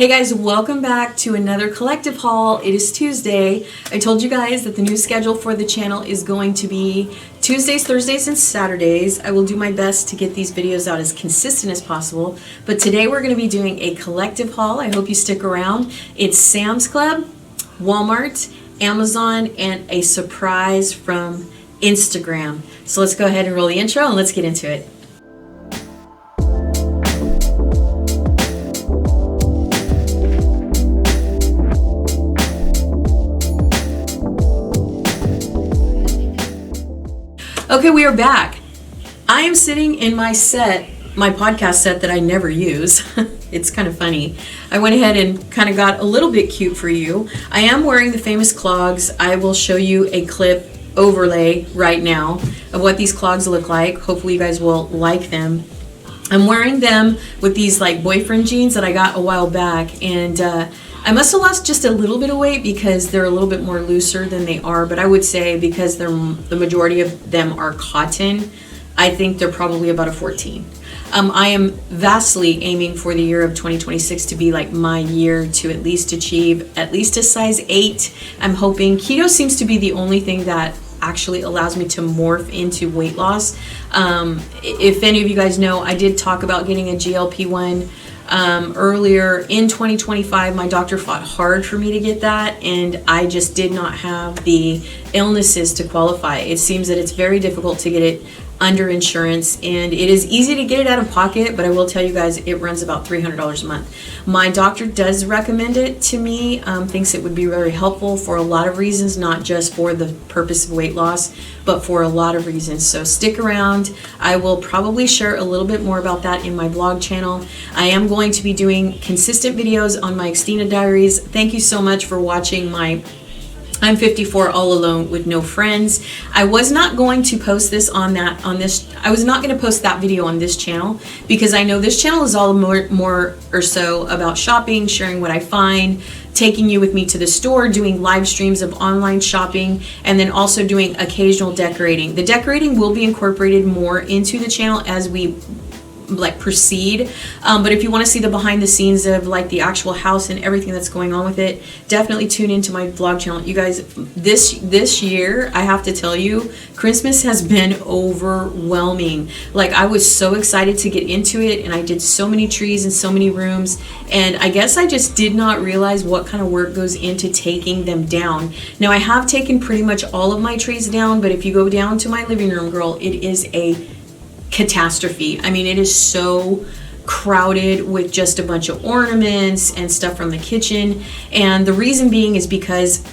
Hey guys, welcome back to another collective haul. It is Tuesday. I told you guys that the new schedule for the channel is going to be Tuesdays, Thursdays, and Saturdays. I will do my best to get these videos out as consistent as possible. But today we're going to be doing a collective haul. I hope you stick around. It's Sam's Club, Walmart, Amazon, and a surprise from Instagram. So let's go ahead and roll the intro and let's get into it. Okay, we are back. I am sitting in my podcast set that I never use. It's kind of funny. I went ahead and kind of got a little bit cute for you. I am wearing the famous clogs. I will show you a clip overlay right now of what these clogs look like. Hopefully you guys will like them. I'm wearing them with these like boyfriend jeans that I got a while back, and I must have lost just a little bit of weight because they're a little bit more looser than they are, but I would say because the majority of them are cotton, I think they're probably about a 14. I am vastly aiming for the year of 2026 to be like my year to at least achieve at least a size 8. I'm hoping keto seems to be the only thing that actually allows me to morph into weight loss. If any of you guys know, I did talk about getting a GLP-1 earlier in 2025. My doctor fought hard for me to get that, and I just did not have the illnesses to qualify. It seems that it's very difficult to get it under insurance, and it is easy to get it out of pocket, but I will tell you guys it runs about $300 a month. My doctor does recommend it to me, thinks it would be very helpful for a lot of reasons, not just for the purpose of weight loss, but for a lot of reasons. So stick around. I will probably share a little bit more about that in my blog channel. I am going to be doing consistent videos on my Christina Diaries. Thank you so much for watching my I'm 54 all alone with no friends. I was not going to post this I was not going to post that video on this channel because I know this channel is all more or so about shopping, sharing what I find, taking you with me to the store, doing live streams of online shopping, and then also doing occasional decorating. The decorating will be incorporated more into the channel as we proceed, but if you want to see the behind the scenes of like the actual house and everything that's going on with it, definitely tune into my vlog channel. You guys, this year I have to tell you, Christmas has been overwhelming. Like, I was so excited to get into it, and I did so many trees and so many rooms, and I guess I just did not realize what kind of work goes into taking them down. Now, I have taken pretty much all of my trees down, but if you go down to my living room, girl, it is a catastrophe. I mean, it is so crowded with just a bunch of ornaments and stuff from the kitchen, and the reason being is because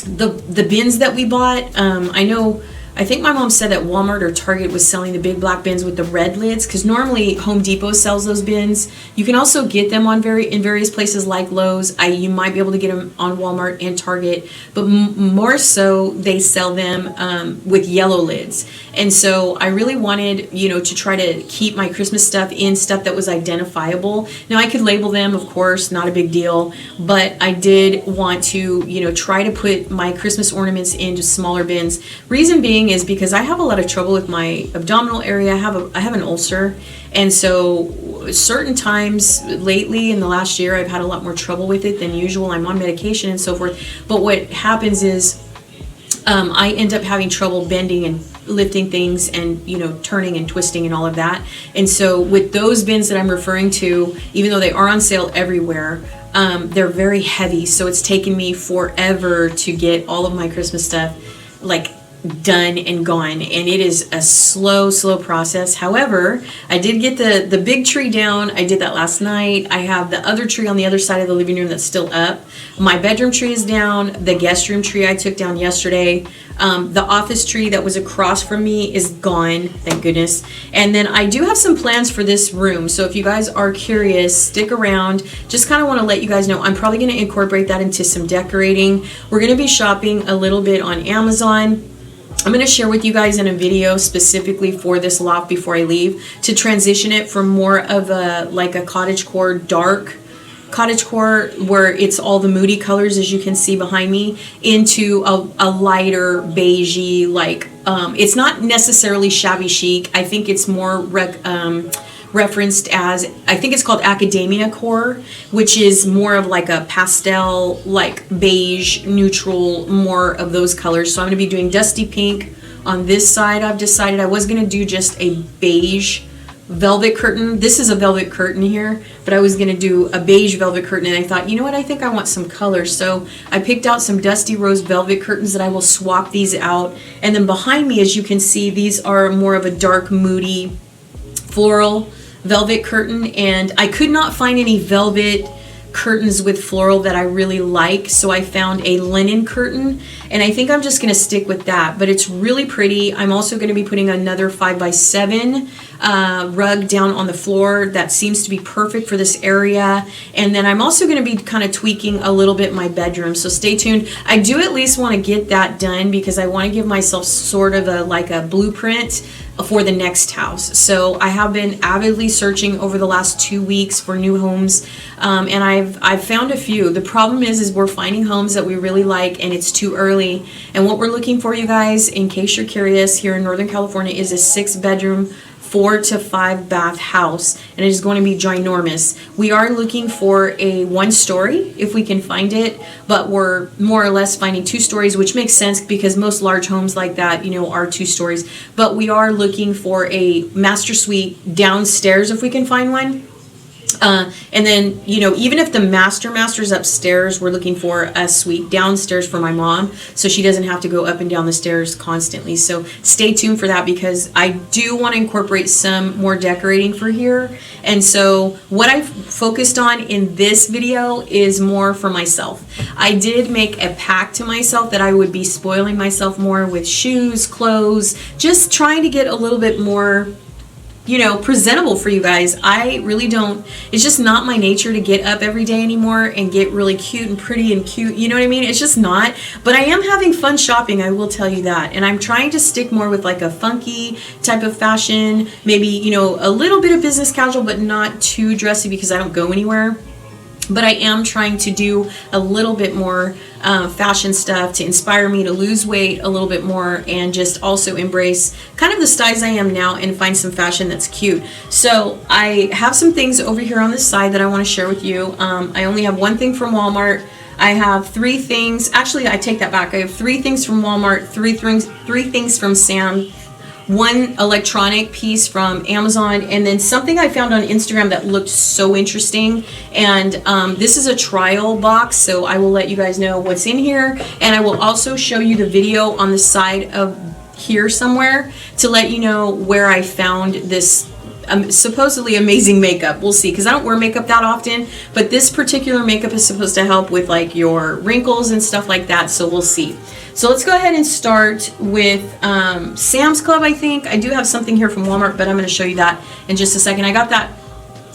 the bins that we bought, I think my mom said that Walmart or Target was selling the big black bins with the red lids, because normally Home Depot sells those bins. You can also get them on in various places like Lowe's. You might be able to get them on Walmart and Target, but more so they sell them with yellow lids. And so I really wanted, to try to keep my Christmas stuff in stuff that was identifiable. Now, I could label them, of course, not a big deal, but I did want to, try to put my Christmas ornaments into smaller bins. Reason being is because I have a lot of trouble with my abdominal area. I have an ulcer, and so certain times lately in the last year I've had a lot more trouble with it than usual. I'm on medication and so forth, but what happens is I end up having trouble bending and lifting things and turning and twisting and all of that. And so with those bins that I'm referring to, even though they are on sale everywhere, they're very heavy, so it's taken me forever to get all of my Christmas stuff done and gone, and it is a slow process. However, I did get the big tree down. I did that last night. I have the other tree on the other side of the living room that's still up. My bedroom tree is down. The guest room tree I took down yesterday. The office tree that was across from me is gone, thank goodness. And then I do have some plans for this room, so if you guys are curious, stick around. Just kind of want to let you guys know I'm probably going to incorporate that into some decorating. We're going to be shopping a little bit on Amazon. I'm going to share with you guys in a video specifically for this loft before I leave to transition it from more of a cottagecore, dark cottagecore, where it's all the moody colors as you can see behind me, into a lighter beigey, it's not necessarily shabby chic. I think it's more referenced as, I think it's called Academia Core, which is more of like a pastel, like beige, neutral, more of those colors. So I'm going to be doing dusty pink. On this side, I've decided I was going to do just a beige velvet curtain. This is a velvet curtain here, but I was going to do a beige velvet curtain, and I thought, you know what, I think I want some color. So I picked out some dusty rose velvet curtains that I will swap these out. And then behind me, as you can see, these are more of a dark, moody, floral velvet curtain, and I could not find any velvet curtains with floral that I really like, so I found a linen curtain, and I think I'm just going to stick with that, but it's really pretty. I'm also going to be putting another 5x7 rug down on the floor that seems to be perfect for this area, and then I'm also going to be kind of tweaking a little bit my bedroom, so stay tuned. I do at least want to get that done because I want to give myself sort of a blueprint for the next house. So I have been avidly searching over the last 2 weeks for new homes, and I've found a few. The problem is we're finding homes that we really like, and it's too early. And what we're looking for, you guys, in case you're curious, here in Northern California, is a 6-bedroom, 4 to 5 bath house, and it is going to be ginormous. We are looking for a 1-story if we can find it, but we're more or less finding 2 stories, which makes sense because most large homes like that, are 2 stories. But we are looking for a master suite downstairs if we can find one. And then, even if the master's upstairs, we're looking for a suite downstairs for my mom, so she doesn't have to go up and down the stairs constantly. So stay tuned for that because I do want to incorporate some more decorating for here. And so what I've focused on in this video is more for myself. I did make a pact to myself that I would be spoiling myself more with shoes, clothes, just trying to get a little bit more presentable for you guys. I really don't, it's just not my nature to get up every day anymore and get really cute and pretty and cute, you know what I mean? It's just not, but I am having fun shopping, I will tell you that. And I'm trying to stick more with like a funky type of fashion, maybe, a little bit of business casual, but not too dressy because I don't go anywhere. But I am trying to do a little bit more fashion stuff to inspire me to lose weight a little bit more and just also embrace kind of the size I am now and find some fashion that's cute. So I have some things over here on the side that I want to share with you. I only have one thing from Walmart. I have 3 things. Actually, I take that back. I have 3 things from Walmart, 3 things from Sam, 1 electronic piece from Amazon, and then something I found on Instagram that looked so interesting. And this is a trial box, so I will let you guys know what's in here, and I will also show you the video on the side of here somewhere to let you know where I found this supposedly amazing makeup. We'll see, because I don't wear makeup that often, but this particular makeup is supposed to help with like your wrinkles and stuff like that, so we'll see. So let's go ahead and start with Sam's Club, I think. I do have something here from Walmart, but I'm going to show you that in just a second. I got that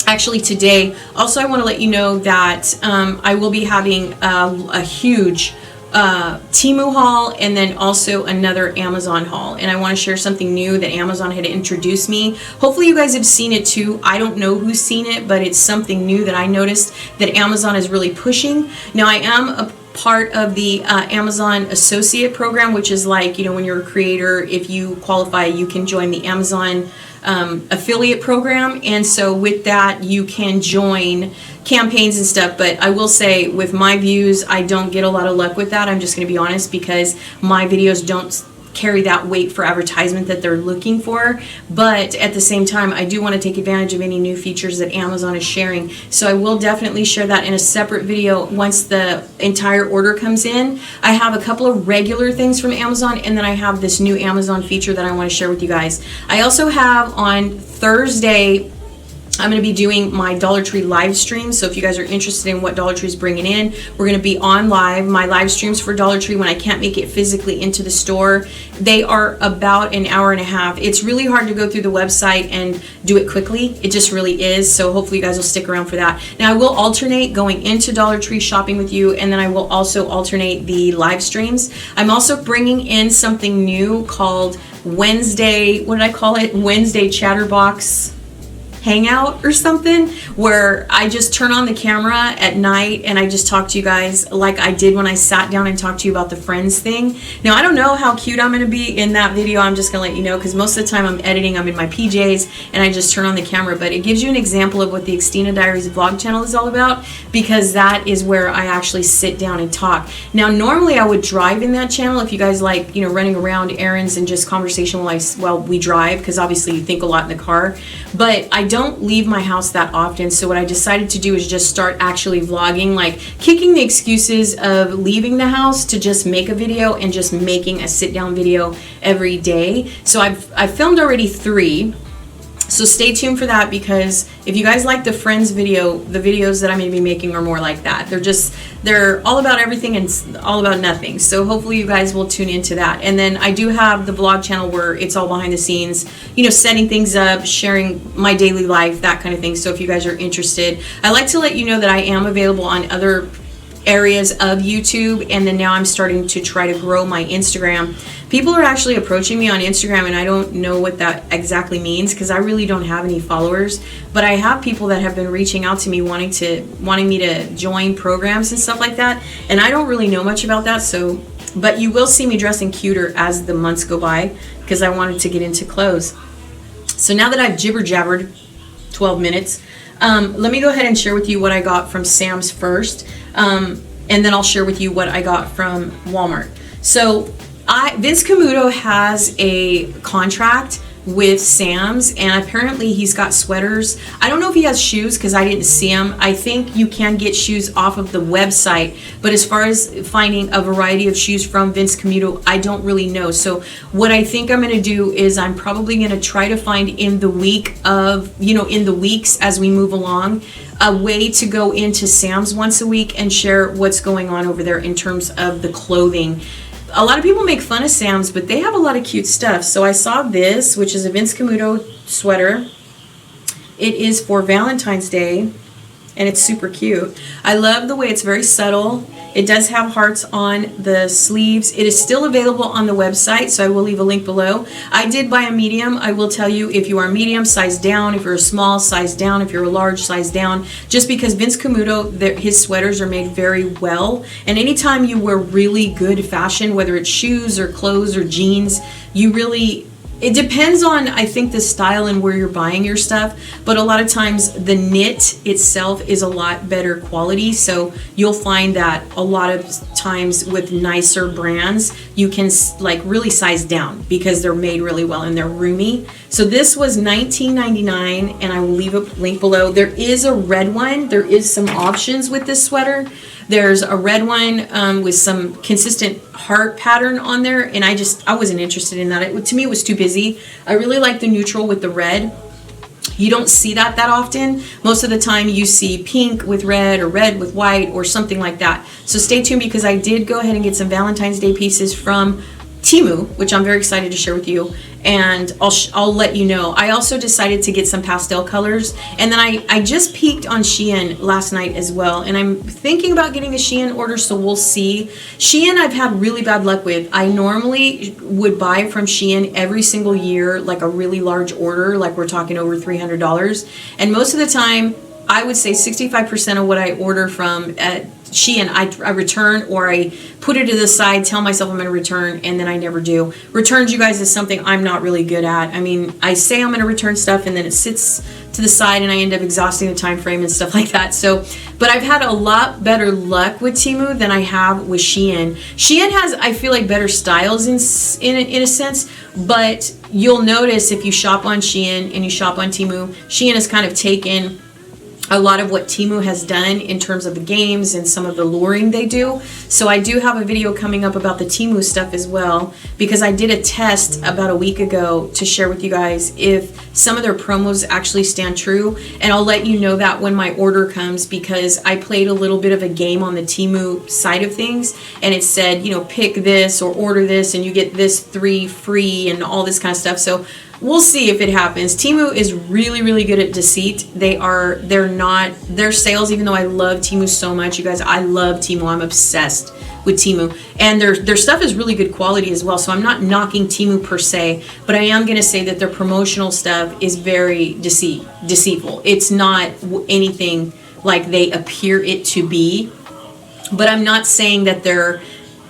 actually today. Also, I want to let you know that I will be having a huge TEMU haul and then also another Amazon haul, and I want to share something new that Amazon had introduced me. Hopefully you guys have seen it too. I don't know who's seen it, but it's something new that I noticed that Amazon is really pushing. Now, I am a part of the Amazon Associate program, which is like, when you're a creator, if you qualify, you can join the Amazon affiliate program, and so with that you can join campaigns and stuff. But I will say, with my views, I don't get a lot of luck with that. I'm just going to be honest, because my videos don't carry that weight for advertisement that they're looking for. But at the same time, I do want to take advantage of any new features that Amazon is sharing, so I will definitely share that in a separate video once the entire order comes in. I have a couple of regular things from Amazon, and then I have this new Amazon feature that I want to share with you guys. I also have on Thursday, I'm going to be doing my Dollar Tree live stream. So if you guys are interested in what Dollar Tree is bringing in, we're going to be on live. My live streams for Dollar Tree, when I can't make it physically into the store, they are about an hour and a half. It's really hard to go through the website and do it quickly. It just really is. So hopefully you guys will stick around for that. Now, I will alternate going into Dollar Tree shopping with you, and then I will also alternate the live streams. I'm also bringing in something new called Wednesday, what did I call it? Wednesday Chatterbox hangout or something where I just turn on the camera at night and I just talk to you guys like I did when I sat down and talked to you about the Friends thing. Now, I don't know how cute I'm going to be in that video. I'm just going to let you know, because most of the time I'm editing, I'm in my PJs, and I just turn on the camera. But it gives you an example of what the Christina Diaries vlog channel is all about, because that is where I actually sit down and talk. Now, normally I would drive in that channel if you guys like, you know, running around errands and just conversation while we drive, because obviously you think a lot in the car. But I don't leave my house that often, so what I decided to do is just start actually vlogging, like kicking the excuses of leaving the house to just make a video and just making a sit down video every day. So I've filmed already 3. So stay tuned for that, because if you guys like the Friends video, the videos that I'm going to be making are more like that. They're all about everything and all about nothing. So hopefully you guys will tune into that. And then I do have the vlog channel where it's all behind the scenes, you know, setting things up, sharing my daily life, that kind of thing. So if you guys are interested, I like to let you know that I am available on other areas of YouTube, and then now I'm starting to try to grow my Instagram. People are actually approaching me on Instagram, and I don't know what that exactly means, because I really don't have any followers, but I have people that have been reaching out to me wanting me to join programs and stuff like that, and I don't really know much about that. So, but you will see me dressing cuter as the months go by, because I wanted to get into clothes. So now that I've jibber jabbered 12 minutes, let me go ahead and share with you what I got from Sam's first, and then I'll share with you what I got from Walmart. So Vince Camuto has a contract with Sam's, and apparently he's got sweaters. I don't know if he has shoes, because I didn't see them. I think you can get shoes off of the website, but as far as finding a variety of shoes from Vince Camuto, I don't really know. So what I think I'm going to do is I'm probably going to try to find in the weeks as we move along, a way to go into Sam's once a week and share what's going on over there in terms of the clothing. A lot of people make fun of Sam's, but they have a lot of cute stuff. So I saw this, which is a Vince Camuto sweater. It is for Valentine's Day, and it's super cute. I love the way it's very subtle. It does have hearts on the sleeves. It is still available on the website, so I will leave a link below. I did buy a medium. I will tell you, if you are medium, size down. If you're a small, size down. If you're a large, size down. Just because Vince Camuto, his sweaters are made very well. And anytime you wear really good fashion, whether it's shoes or clothes or jeans, it depends on, I think, the style and where you're buying your stuff, but a lot of times the knit itself is a lot better quality, so you'll find that a lot of times with nicer brands, you can like really size down because they're made really well and they're roomy. So this was $19.99, and I will leave a link below. There is a red one. There is some options with this sweater. There's a red one with some consistent heart pattern on there, and I wasn't interested in that. To me, it was too busy. I really like the neutral with the red. You don't see that often. Most of the time you see pink with red or red with white or something like that. So stay tuned, because I did go ahead and get some Valentine's Day pieces from TEMU, which I'm very excited to share with you, and I'll let you know. I also decided to get some pastel colors, and then I just peeked on Shein last night as well, and I'm thinking about getting a Shein order, so we'll see. Shein I've had really bad luck with. I normally would buy from Shein every single year, like a really large order, like we're talking over $300, and most of the time, I would say 65% of what I order from Shein, I return, or I put it to the side, tell myself I'm going to return, and then I never do. Returns, you guys, is something I'm not really good at. I mean, I say I'm going to return stuff, and then it sits to the side, and I end up exhausting the time frame and stuff like that. So, but I've had a lot better luck with TEMU than I have with Shein. Shein has, I feel like, better styles in a sense, but you'll notice if you shop on Shein and you shop on TEMU, Shein has kind of taken a lot of what TEMU has done in terms of the games and some of the luring they do. So I do have a video coming up about the TEMU stuff as well, because I did a test about a week ago to share with you guys if some of their promos actually stand true, and I'll let you know that when my order comes, because I played a little bit of a game on the TEMU side of things, and it said, you know, pick this or order this and you get this 3 free and all this kind of stuff. So we'll see if it happens. TEMU is really, really good at deceit. They're not, their sales, even though I love TEMU so much, you guys, I love TEMU. I'm obsessed with TEMU, and their stuff is really good quality as well. So I'm not knocking TEMU per se, but I am going to say that their promotional stuff is very deceitful. It's not anything like they appear it to be, but I'm not saying that their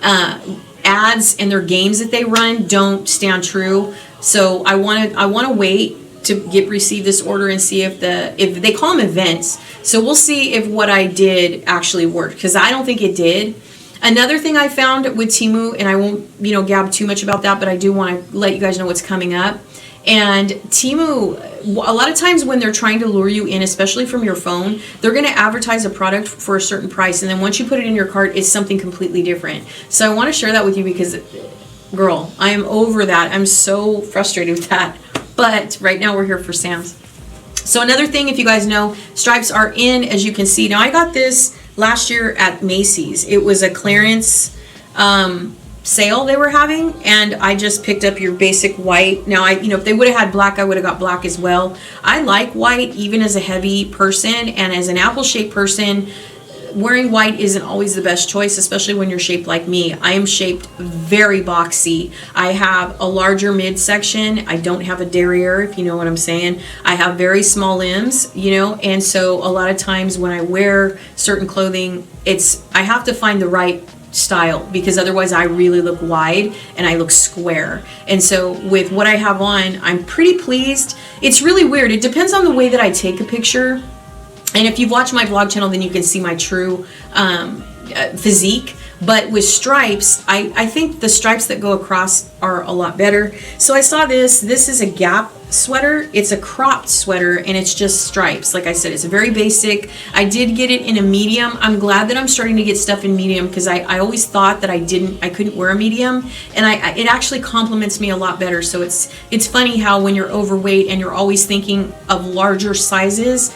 ads and their games that they run don't stand true. So I want to wait to receive this order and see if they call them events. So we'll see if what I did actually worked, because I don't think it did. Another thing I found with TEMU, and I won't gab too much about that, but I do want to let you guys know what's coming up. And TEMU, a lot of times when they're trying to lure you in, especially from your phone, they're going to advertise a product for a certain price, and then once you put it in your cart, it's something completely different. So I want to share that with you because, girl, I am over that. I'm so frustrated with that. But right now we're here for Sam's. So another thing, if you guys know, stripes are in, as you can see. Now I got this last year at Macy's. It was a clearance sale they were having, and I just picked up your basic white. Now if they would have had black, I would have got black as well. I like white even as a heavy person, and as an apple shaped person, wearing white isn't always the best choice, especially when you're shaped like me. I am shaped very boxy. I have a larger midsection. I don't have a derriere, if you know what I'm saying. I have very small limbs, and so a lot of times when I wear certain clothing, I have to find the right style, because otherwise I really look wide and I look square. And so with what I have on, I'm pretty pleased. It's really weird. It depends on the way that I take a picture. And if you've watched my vlog channel, then you can see my true physique. But with stripes, I think the stripes that go across are a lot better. So I saw this. This is a Gap sweater. It's a cropped sweater, and it's just stripes. Like I said, it's very basic. I did get it in a medium. I'm glad that I'm starting to get stuff in medium, because I always thought that I couldn't wear a medium, and it actually complements me a lot better. So it's funny how when you're overweight and you're always thinking of larger sizes,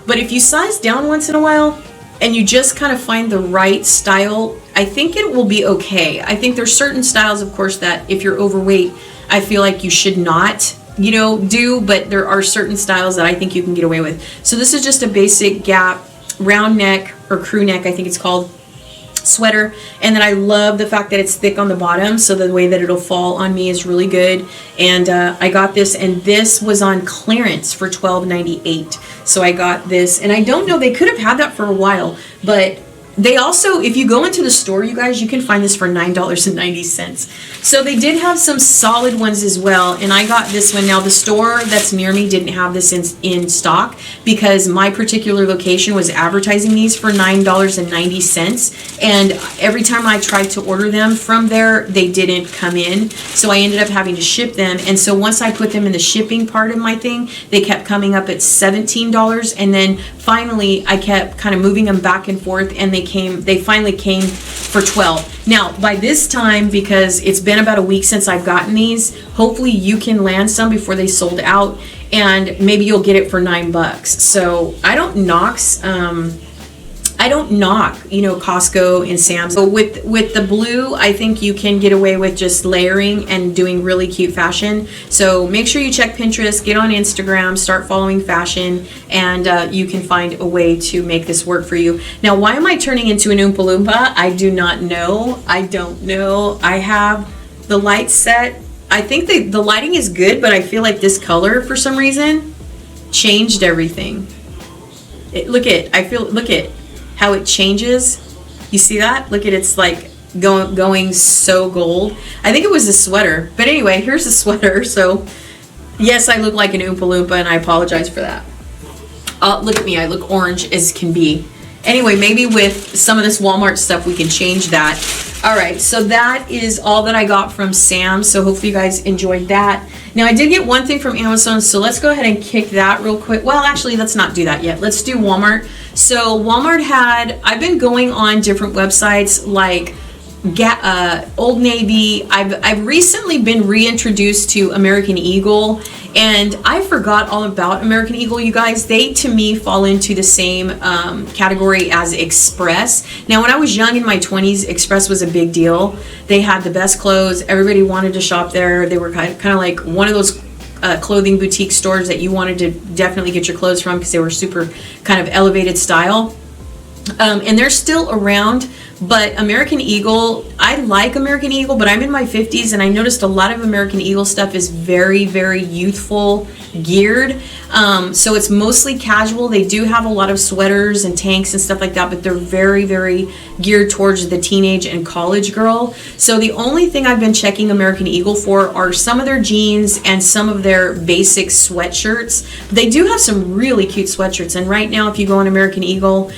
but if you size down once in a while and you just kind of find the right style, I think it will be okay. I think there's certain styles, of course, that if you're overweight, I feel like you should not, do, but there are certain styles that I think you can get away with. So this is just a basic Gap round neck, or crew neck, I think it's called, sweater. And then I love the fact that it's thick on the bottom, so the way that it'll fall on me is really good. And I got this, and this was on clearance for $12.98. So I got this, and I don't know, they could have had that for a while, but they also, if you go into the store, you guys, you can find this for $9.90. So they did have some solid ones as well, and I got this one. Now the store that's near me didn't have this in stock, because my particular location was advertising these for $9.90, and every time I tried to order them from there, they didn't come in. So I ended up having to ship them, and so once I put them in the shipping part of my thing, they kept coming up at $17, and then finally I kept kind of moving them back and forth, and they finally came for $12. Now by this time, because it's been about a week since I've gotten these, hopefully you can land some before they sold out, and maybe you'll get it for $9. So I don't knock Costco and Sam's. So with the blue, I think you can get away with just layering and doing really cute fashion. So make sure you check Pinterest, get on Instagram, start following fashion, and you can find a way to make this work for you. Now, why am I turning into an Oompa Loompa? I do not know. I don't know. I have the light set. I think the lighting is good, but I feel like this color, for some reason, changed everything. Look at how it changes. You see that? Look at it's like going so gold. I think it was a sweater. But anyway, here's the sweater. So yes, I look like an Oompa Loompa, and I apologize for that. Look at me. I look orange as can be. Anyway, maybe with some of this Walmart stuff, we can change that. All right, so that is all that I got from Sam. So hopefully you guys enjoyed that. Now, I did get one thing from Amazon, so let's go ahead and kick that real quick. Well, actually, let's not do that yet. Let's do Walmart. So Walmart I've been going on different websites like Old Navy. I've recently been reintroduced to American Eagle, and I forgot all about American Eagle, you guys. They, to me, fall into the same category as Express. Now, when I was young in my 20s, Express was a big deal. They had the best clothes. Everybody wanted to shop there. They were kind of like one of those clothing boutique stores that you wanted to definitely get your clothes from because they were super kind of elevated style. And they're still around, but American Eagle, I like American Eagle, but I'm in my 50s and I noticed a lot of American Eagle stuff is very, very youthful geared. So it's mostly casual. They do have a lot of sweaters and tanks and stuff like that, but they're very, very geared towards the teenage and college girl. So the only thing I've been checking American Eagle for are some of their jeans and some of their basic sweatshirts. They do have some really cute sweatshirts, and right now if you go on American Eagle,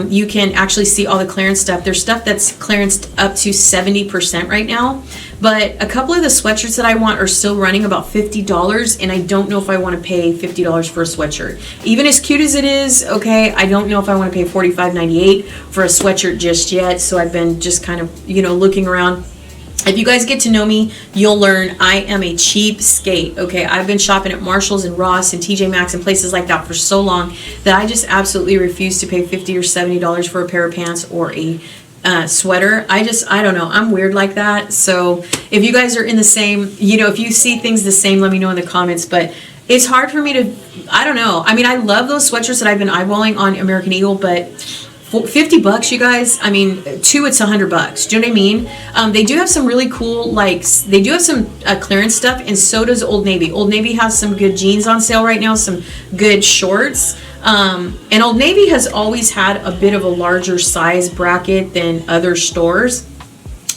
you can actually see all the clearance stuff. There's stuff that's clearanced up to 70% right now, but a couple of the sweatshirts that I want are still running about $50, and I don't know if I want to pay $50 for a sweatshirt. Even as cute as it is, okay, I don't know if I want to pay $45.98 for a sweatshirt just yet, so I've been just kind of, looking around. If you guys get to know me, you'll learn I am a cheapskate, okay? I've been shopping at Marshalls and Ross and TJ Maxx and places like that for so long that I just absolutely refuse to pay $50 or $70 for a pair of pants or a sweater. I don't know. I'm weird like that. So if you guys are in the same, if you see things the same, let me know in the comments. But it's hard for me to, I don't know. I mean, I love those sweatshirts that I've been eyeballing on American Eagle, but $50, you guys. I mean, two, it's $100. Do you know what I mean? They do have some really cool, they do have some clearance stuff, and so does Old Navy. Old Navy has some good jeans on sale right now, some good shorts. And Old Navy has always had a bit of a larger size bracket than other stores.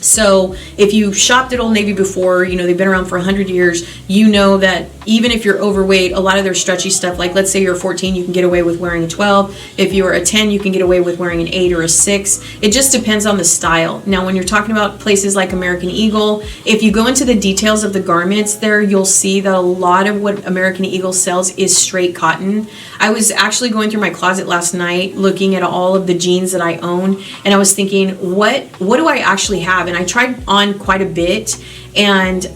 So if you shopped at Old Navy before, they've been around for 100 years, you know that even if you're overweight, a lot of their stretchy stuff, like let's say you're a 14, you can get away with wearing a 12. If you're a 10, you can get away with wearing an 8 or a 6. It just depends on the style. Now, when you're talking about places like American Eagle, if you go into the details of the garments there, you'll see that a lot of what American Eagle sells is straight cotton. I was actually going through my closet last night looking at all of the jeans that I own, and I was thinking, what do I actually have? And I tried on quite a bit, and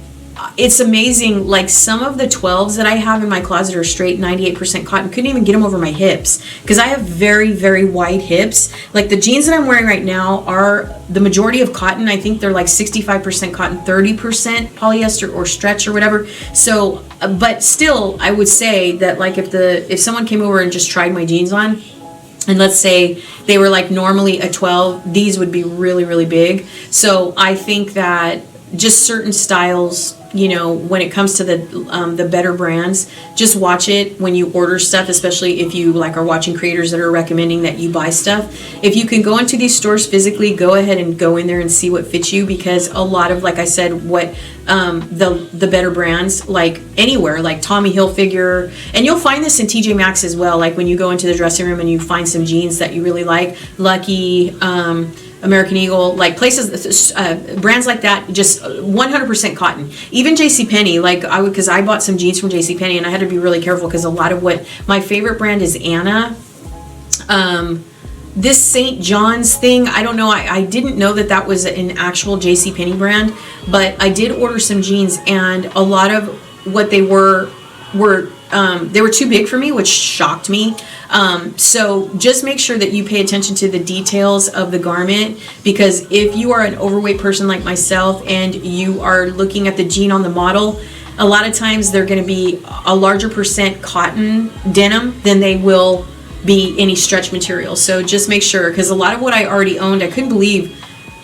it's amazing. Like, some of the 12s that I have in my closet are straight 98% cotton. Couldn't even get them over my hips because I have very, very wide hips. Like, the jeans that I'm wearing right now are the majority of cotton. I think they're like 65% cotton, 30% polyester or stretch or whatever. So, but still, I would say that, like, if someone came over and just tried my jeans on, and let's say they were like normally a 12, these would be really, really big. So I think that just certain styles, when it comes to the better brands, just watch it when you order stuff, especially if you are watching creators that are recommending that you buy stuff. If you can go into these stores physically, go ahead and go in there and see what fits you, because a lot of, like I said, what the better brands, like anywhere, like Tommy Hilfiger, and you'll find this in TJ Maxx as well. Like when you go into the dressing room and you find some jeans that you really like, Lucky, American Eagle, like places, brands like that, just 100% cotton. Even JCPenney, because I bought some jeans from JCPenney, and I had to be really careful because a lot of what my favorite brand is Anna. This St. John's thing, I don't know. I didn't know that was an actual JCPenney brand, but I did order some jeans, and a lot of what they were too big for me, which shocked me. So just make sure that you pay attention to the details of the garment, because if you are an overweight person like myself and you are looking at the jean on the model, a lot of times they're going to be a larger percent cotton denim than they will be any stretch material. So just make sure, because a lot of what I already owned, I couldn't believe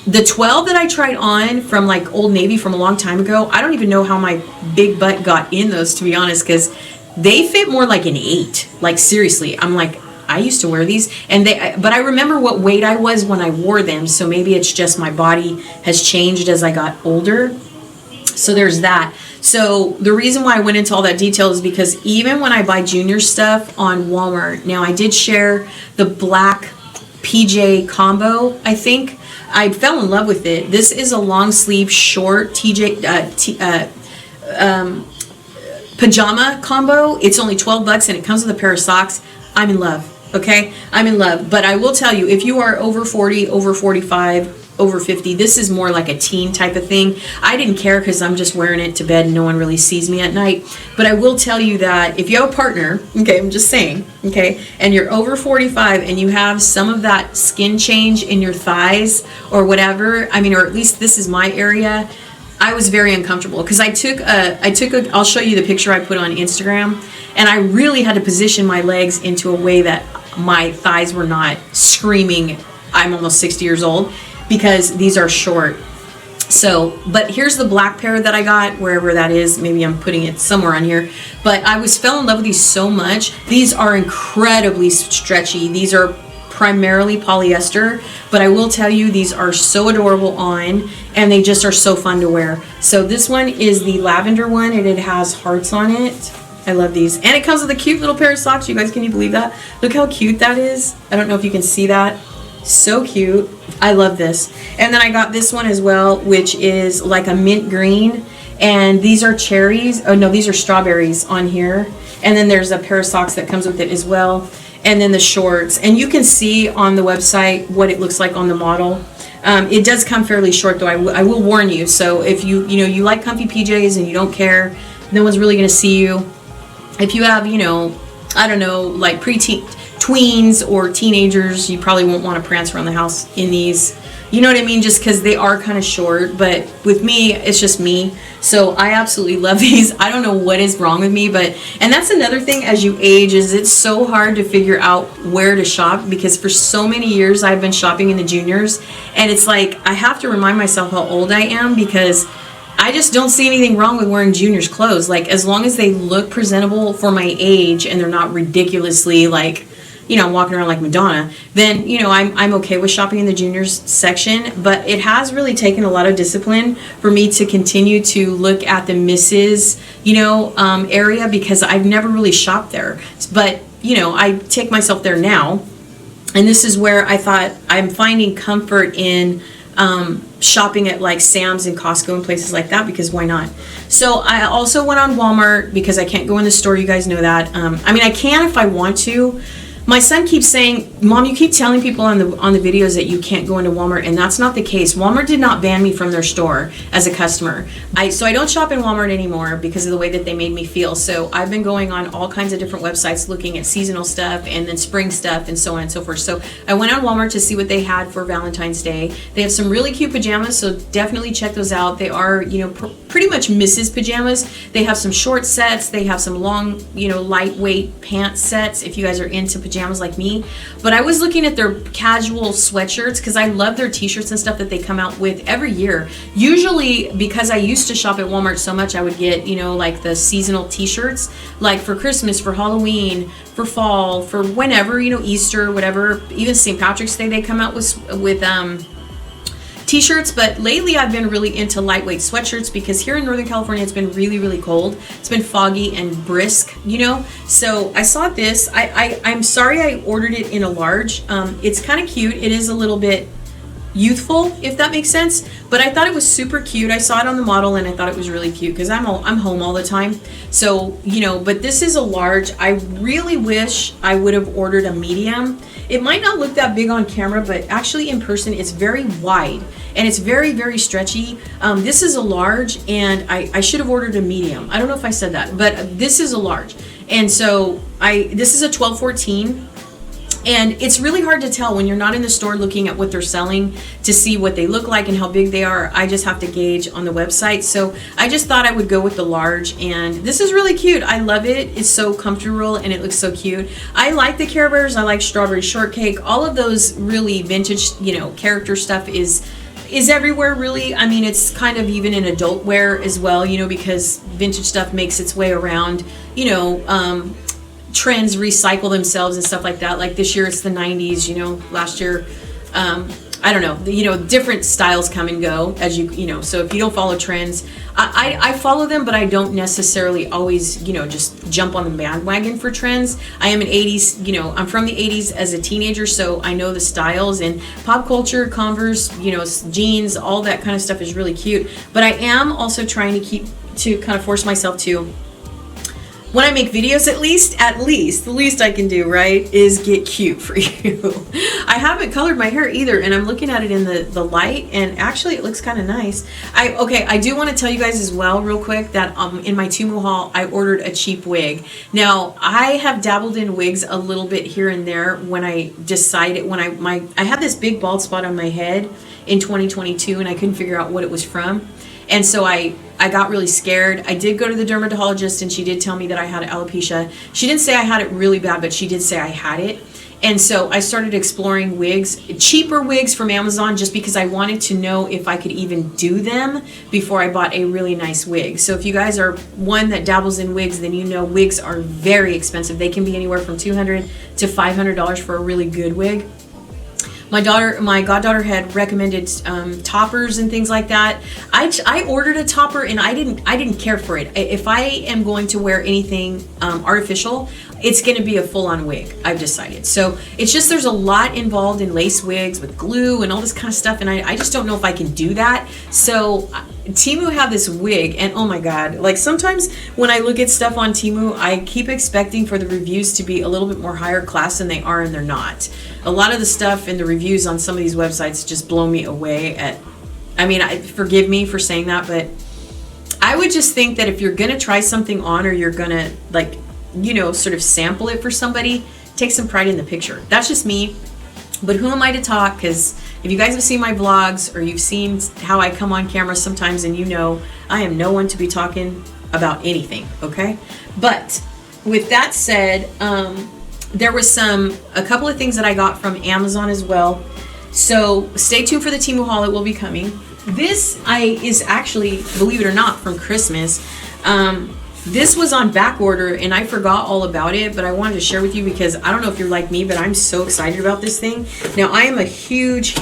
the 12 that I tried on from Old Navy from a long time ago. I don't even know how my big butt got in those, to be honest, because they fit more like an 8. Like, seriously, I'm like, I used to wear these, but I remember what weight I was when I wore them, so maybe it's just my body has changed as I got older. So there's that. So the reason why I went into all that detail is because even when I buy junior stuff on Walmart, now I did share the black PJ combo, I think. I fell in love with it. This is a long sleeve short pajama combo. It's only $12 and it comes with a pair of socks. I'm in love. Okay, I'm in love. But I will tell you, if you are over 40, over 45, over 50, this is more like a teen type of thing. I didn't care because I'm just wearing it to bed and no one really sees me at night. But I will tell you that if you have a partner, okay, I'm just saying, okay, and you're over 45 and you have some of that skin change in your thighs or whatever, I mean, or at least this is my area, I was very uncomfortable because I took a, I'll show you the picture I put on Instagram, and I really had to position my legs into a way that my thighs were not screaming, I'm almost 60 years old, because these are short. So, but here's the black pair that I got, wherever that is. Maybe I'm putting it somewhere on here. But I fell in love with these so much. These are incredibly stretchy. These are primarily polyester, but I will tell you, these are so adorable on, and they just are so fun to wear. So this one is the lavender one, and it has hearts on it. I love these. And it comes with a cute little pair of socks. You guys, can you believe that? Look how cute that is. I don't know if you can see that. So cute. I love this. And then I got this one as well, which is like a mint green, and these are cherries. Oh no, these are strawberries on here. And then there's a pair of socks that comes with it as well, and then the shorts. And you can see on the website what it looks like on the model. It does come fairly short though, I will warn you. So if you you like comfy PJs and you don't care, no one's really going to see you. If you have, I don't know, like tweens or teenagers, you probably won't want to prance around the house in these. You know what I mean? Just because they are kind of short. But with me, it's just me. So I absolutely love these. I don't know what is wrong with me, and that's another thing as you age, is it's so hard to figure out where to shop, because for so many years I've been shopping in the juniors, and it's like I have to remind myself how old I am, because I just don't see anything wrong with wearing juniors clothes. Like, as long as they look presentable for my age and they're not ridiculously like, walking around like Madonna, then, I'm okay with shopping in the juniors section. But it has really taken a lot of discipline for me to continue to look at the misses, area, because I've never really shopped there. But, I take myself there now. And this is where I thought I'm finding comfort in shopping at like Sam's and Costco and places like that, because why not? So I also went on Walmart, because I can't go in the store, you guys know that. I can if I want to. My son keeps saying, Mom, you keep telling people on the videos that you can't go into Walmart, and that's not the case. Walmart did not ban me from their store as a customer. So I don't shop in Walmart anymore because of the way that they made me feel. So I've been going on all kinds of different websites looking at seasonal stuff and then spring stuff and so on and so forth. So I went on Walmart to see what they had for Valentine's Day. They have some really cute pajamas, so definitely check those out. They are, pretty much Mrs. pajamas. They have some short sets. They have some long, lightweight pants sets if you guys are into pajamas like me. But I was looking at their casual sweatshirts, because I love their t-shirts and stuff that they come out with every year. Usually, because I used to shop at Walmart so much, I would get, like the seasonal t-shirts, like for Christmas, for Halloween, for fall, for whenever, Easter, whatever. Even St. Patrick's Day, they come out with t-shirts. But lately I've been really into lightweight sweatshirts, because here in Northern California it's been really, really cold. It's been foggy and brisk, so I saw this. I'm sorry I ordered it in a large. It's kind of cute. It is a little bit youthful, if that makes sense, but I thought it was super cute. I saw it on the model and I thought it was really cute, because I'm home all the time. So but this is a large. I really wish I would have ordered a medium. It might not look that big on camera, but actually in person it's very wide and it's very, very stretchy. This is a large, and I should have ordered a medium. I don't know if I said that, but this is a large. And so this is a 12-14. And it's really hard to tell when you're not in the store looking at what they're selling to see what they look like and how big they are. I just have to gauge on the website. So I just thought I would go with the large, and this is really cute. I love it. It's so comfortable and it looks so cute. I like the Care Bears. I like Strawberry Shortcake. All of those really vintage, character stuff is everywhere, really. It's kind of even in adult wear as well, because vintage stuff makes its way around, trends recycle themselves and stuff like that. Like this year it's the 90s, last year, I don't know, different styles come and go as so if you don't follow trends, I follow them, but I don't necessarily always, just jump on the bandwagon for trends. I am an 80s, I'm from the 80s as a teenager, so I know the styles and pop culture, Converse, jeans, all that kind of stuff is really cute. But I am also trying to kind of force myself to, when I make videos, at least, the least I can do, right, is get cute for you. I haven't colored my hair either, and I'm looking at it in the light, and actually it looks kind of nice. I do want to tell you guys as well, real quick, that in my TEMU haul, I ordered a cheap wig. Now, I have dabbled in wigs a little bit here and there when I decided, I had this big bald spot on my head in 2022, and I couldn't figure out what it was from. And so I got really scared. I did go to the dermatologist, and she did tell me that I had alopecia. She didn't say I had it really bad, but she did say I had it. And so I started exploring wigs, cheaper wigs from Amazon, just because I wanted to know if I could even do them before I bought a really nice wig. So if you guys are one that dabbles in wigs, then you know wigs are very expensive. They can be anywhere from $200 to $500 for a really good wig. My goddaughter had recommended toppers and things like that. I ordered a topper, and I didn't care for it. If I am going to wear anything artificial, it's going to be a full-on wig, I've decided. So it's just, there's a lot involved in lace wigs with glue and all this kind of stuff, and I just don't know if I can do that. So TEMU have this wig, and oh my god, like sometimes when I look at stuff on TEMU, I keep expecting for the reviews to be a little bit more higher class than they are, and they're not. A lot of the stuff in the reviews on some of these websites just blow me away at, I mean, forgive me for saying that, but I would just think that if you're gonna try something on, or you're gonna, like, you know, sort of sample it for somebody, take some pride in the picture. That's just me. But who am I to talk? Because if you guys have seen my vlogs, or you've seen how I come on camera sometimes, and you know I am no one to be talking about anything, okay? But with that said, there was a couple of things that I got from Amazon as well. So stay tuned for the TEMU haul. It will be coming. This is actually, believe it or not, from Christmas. This was on back order, and I forgot all about it, but I wanted to share with you because I don't know if you're like me, but I'm so excited about this thing. Now, I am a huge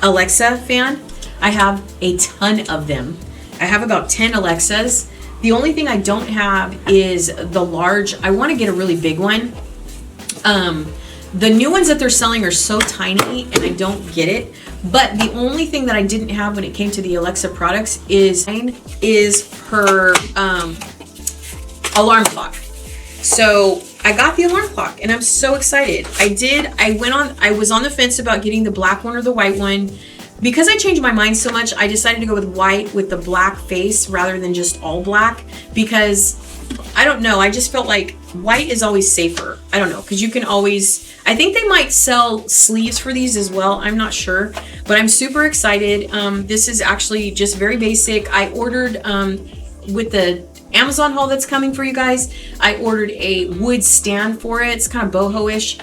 Alexa fan. I have a ton of them. I have about 10 Alexas. The only thing I don't have is the large. I want to get a really big one. The new ones that they're selling are so tiny, and I don't get it. But the only thing that I didn't have when it came to the Alexa products is her alarm clock. So I got the alarm clock, and I'm so excited. I was on the fence about getting the black one or the white one. Because I changed my mind so much, I decided to go with white with the black face rather than just all black, because I don't know, I just felt like white is always safer. I don't know, because you can always, I think they might sell sleeves for these as well. I'm not sure, but I'm super excited. This is actually just very basic. I ordered, with the Amazon haul that's coming for you guys, I ordered a wood stand for it. It's kind of boho-ish,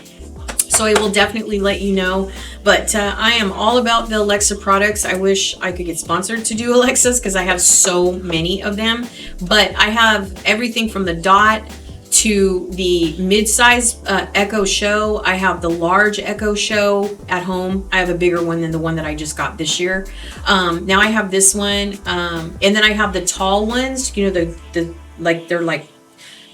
so I will definitely let you know. But I am all about the Alexa products. I wish I could get sponsored to do Alexas, because I have so many of them. But I have everything from the Dot to the mid-size Echo Show. I have the large Echo Show at home. I have a bigger one than the one that I just got this year. Now I have this one, and then I have the tall ones. You know, they're like,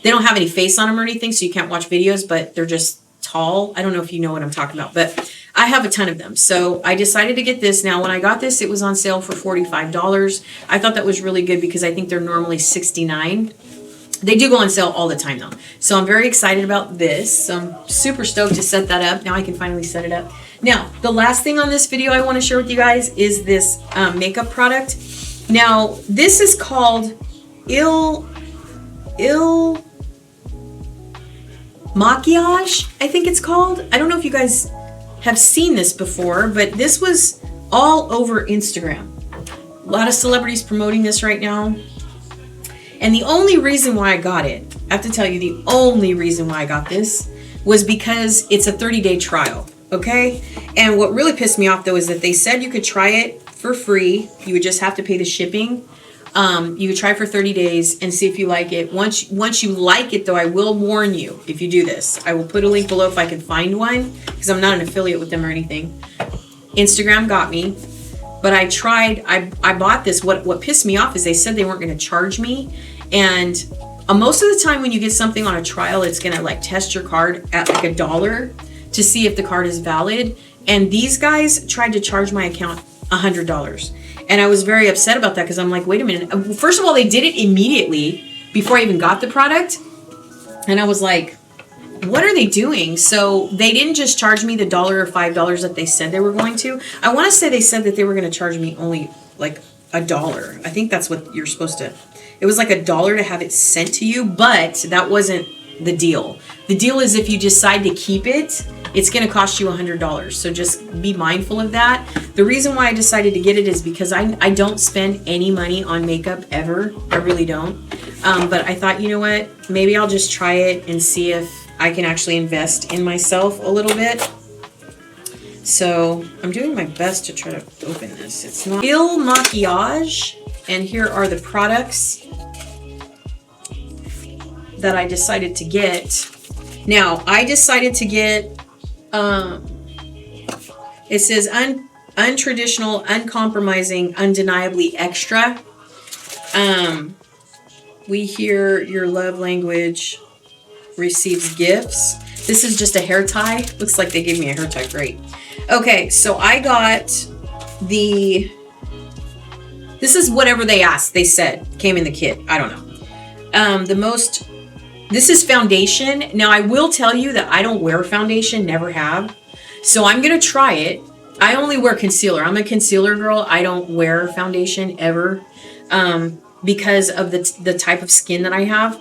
they don't have any face on them or anything, so you can't watch videos, but they're just tall. I don't know if you know what I'm talking about, but I have a ton of them. So I decided to get this. Now, when I got this, it was on sale for $45. I thought that was really good, because I think they're normally $69. They do go on sale all the time though. So I'm very excited about this. So I'm super stoked to set that up. Now I can finally set it up. Now, the last thing on this video I want to share with you guys is this makeup product. Now, this is called Makiage, I think it's called. I don't know if you guys have seen this before, but this was all over Instagram. A lot of celebrities promoting this right now. And the only reason why I got it, I have to tell you, the only reason why I got this was because it's a 30-day trial, okay? And what really pissed me off though is that they said you could try it for free. You would just have to pay the shipping. You could try for 30 days and see if you like it. Once you like it though, I will warn you if you do this. I will put a link below if I can find one, because I'm not an affiliate with them or anything. Instagram got me. But I tried, I bought this. What pissed me off is they said they weren't going to charge me. And most of the time when you get something on a trial, it's going to like test your card at like $1 to see if the card is valid. And these guys tried to charge my account $100. And I was very upset about that, because I'm like, wait a minute. First of all, they did it immediately before I even got the product. And I was like, what are they doing? So they didn't just charge me the $1 or $5 that they said they were going to. I want to say they said that they were going to charge me only like $1. I think that's what you're supposed to. It was like $1 to have it sent to you, but that wasn't the deal. The deal is if you decide to keep it, it's going to cost you $100. So just be mindful of that. The reason why I decided to get it is because I don't spend any money on makeup ever. I really don't. But I thought, you know what? Maybe I'll just try it and see if I can actually invest in myself a little bit. So I'm doing my best to try to open this. It's not Il Makiage. And here are the products that I decided to get. Now, I decided to get, it says untraditional, uncompromising, undeniably extra. We hear your love language receives gifts. This is just a hair tie. Looks like they gave me a hair tie. Great. Okay, so I got this is whatever they asked. They said came in the kit. I don't know. This is foundation. Now, I will tell you that I don't wear foundation, never have. So I'm going to try it. I only wear concealer. I'm a concealer girl. I don't wear foundation ever because of the type of skin that I have.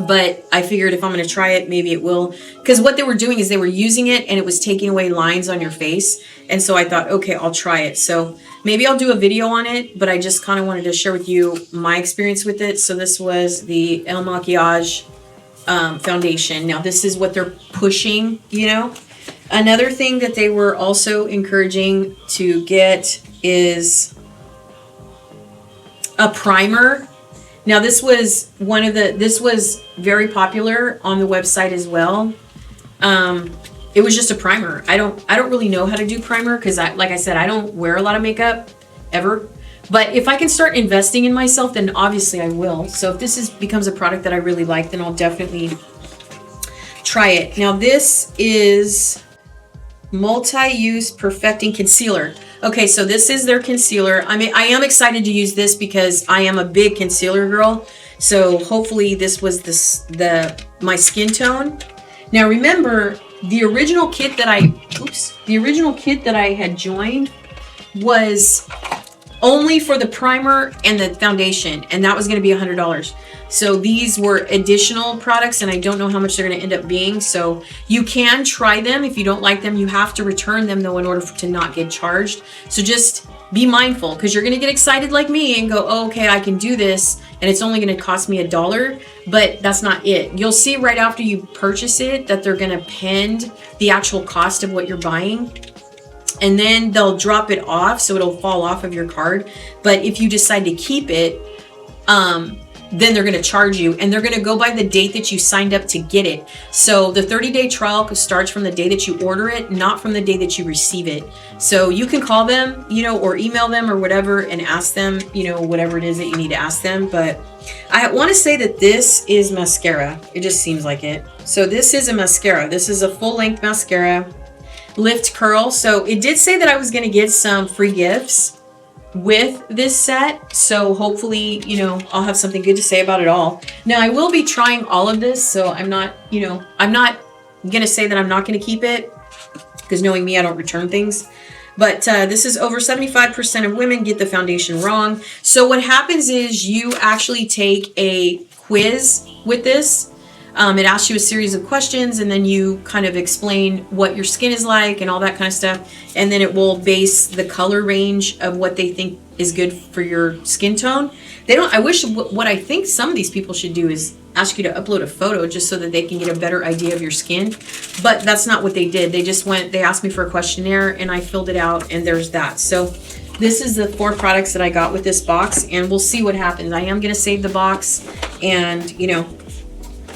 But I figured if I'm going to try it, maybe it will. Because what they were doing is they were using it and it was taking away lines on your face. And so I thought, okay, I'll try it. So maybe I'll do a video on it, but I just kind of wanted to share with you my experience with it. So this was the Il Makiage foundation. Now this is what they're pushing, you know. Another thing that they were also encouraging to get is a primer. Now this was this was very popular on the website as well. It was just a primer. I don't really know how to do primer because like I said, I don't wear a lot of makeup ever. But if I can start investing in myself, then obviously I will. So if this becomes a product that I really like, then I'll definitely try it. Now this is multi-use perfecting concealer. Okay, so this is their concealer. I mean, I am excited to use this because I am a big concealer girl. So hopefully this was my skin tone. Now remember, the original kit that I had joined was only for the primer and the foundation, and that was going to be $100. So these were additional products, and I don't know how much they're going to end up being. So you can try them. If you don't like them, you have to return them though in order to not get charged. So just be mindful, because you're going to get excited like me and go, oh, okay, I can do this, and it's only going to cost me $1, but that's not it. You'll see right after you purchase it that they're going to pend the actual cost of what you're buying. And then they'll drop it off, so it'll fall off of your card. But if you decide to keep it, then they're going to charge you, and they're going to go by the date that you signed up to get it. So the 30-day trial starts from the day that you order it, not from the day that you receive it. So you can call them, you know, or email them or whatever and ask them, you know, whatever it is that you need to ask them. But I want to say that this is mascara. It just seems like it. So this is a mascara. This is a full-length mascara. Lift curl. So it did say that I was going to get some free gifts with this set, so hopefully, you know, I'll have something good to say about it all. Now I will be trying all of this, so I'm not gonna say that I'm not gonna keep it, because knowing me, I don't return things. But this is over 75% of women get the foundation wrong. So what happens is you actually take a quiz with this. It asks you a series of questions, and then you kind of explain what your skin is like and all that kind of stuff. And then it will base the color range of what they think is good for your skin tone. What I think some of these people should do is ask you to upload a photo just so that they can get a better idea of your skin. But that's not what they did. They asked me for a questionnaire and I filled it out, and there's that. So this is the 4 products that I got with this box, and we'll see what happens. I am going to save the box, and, you know,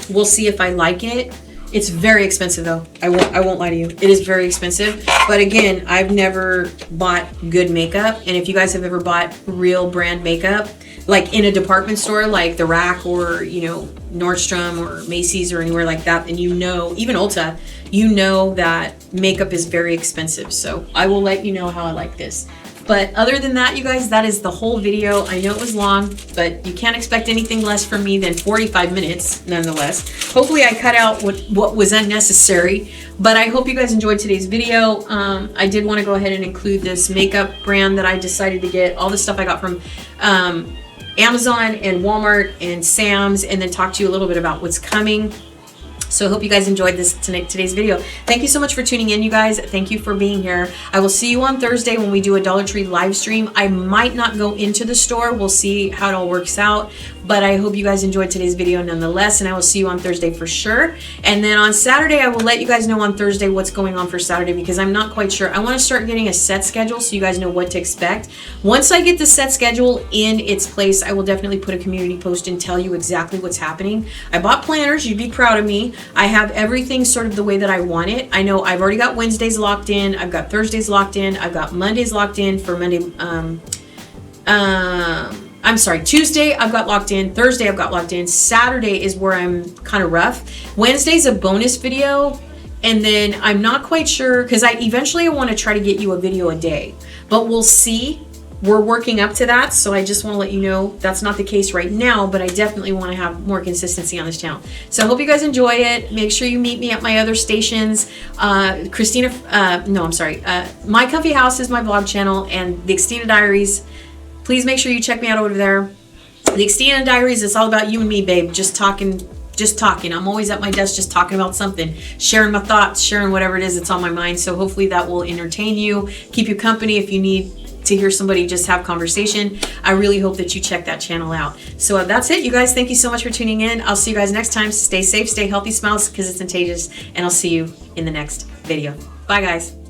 we'll see if I like it. It's very expensive though. I won't lie to you. It is very expensive. But again, I've never bought good makeup. And if you guys have ever bought real brand makeup, like in a department store like The Rack or, you know, Nordstrom or Macy's or anywhere like that, then you know, even Ulta, you know that makeup is very expensive. So I will let you know how I like this. But other than that, you guys, that is the whole video. I know it was long, but you can't expect anything less from me than 45 minutes, nonetheless. Hopefully I cut out what was unnecessary, but I hope you guys enjoyed today's video. I did want to go ahead and include this makeup brand that I decided to get. All the stuff I got from Amazon and Walmart and Sam's, and then talk to you a little bit about what's coming. So I hope you guys enjoyed today's video. Thank you so much for tuning in, you guys. Thank you for being here. I will see you on Thursday when we do a Dollar Tree live stream. I might not go into the store. We'll see how it all works out. But I hope you guys enjoyed today's video nonetheless, and I will see you on Thursday for sure. And then on Saturday, I will let you guys know on Thursday what's going on for Saturday, because I'm not quite sure. I want to start getting a set schedule so you guys know what to expect. Once I get the set schedule in its place, I will definitely put a community post and tell you exactly what's happening. I bought planners. You'd be proud of me. I have everything sort of the way that I want it. I know I've already got Wednesdays locked in. I've got Thursdays locked in. I've got Mondays locked in for Monday. I'm sorry, Tuesday I've got locked in, Thursday I've got locked in, Saturday is where I'm kind of rough. Wednesday's a bonus video, and then I'm not quite sure, because eventually I want to try to get you a video a day, but we'll see. We're working up to that, so I just want to let you know that's not the case right now, but I definitely want to have more consistency on this channel. So I hope you guys enjoy it. Make sure you meet me at my other stations. My Comfy House is my vlog channel, and the Christina Diaries. Please make sure you check me out over there. The Christina Diaries is all about you and me, babe. Just talking. I'm always at my desk just talking about something, sharing my thoughts, sharing whatever it is that's on my mind. So hopefully that will entertain you, keep you company if you need to hear somebody just have conversation. I really hope that you check that channel out. So that's it, you guys. Thank you so much for tuning in. I'll see you guys next time. Stay safe, stay healthy, smiles because it's contagious, and I'll see you in the next video. Bye, guys.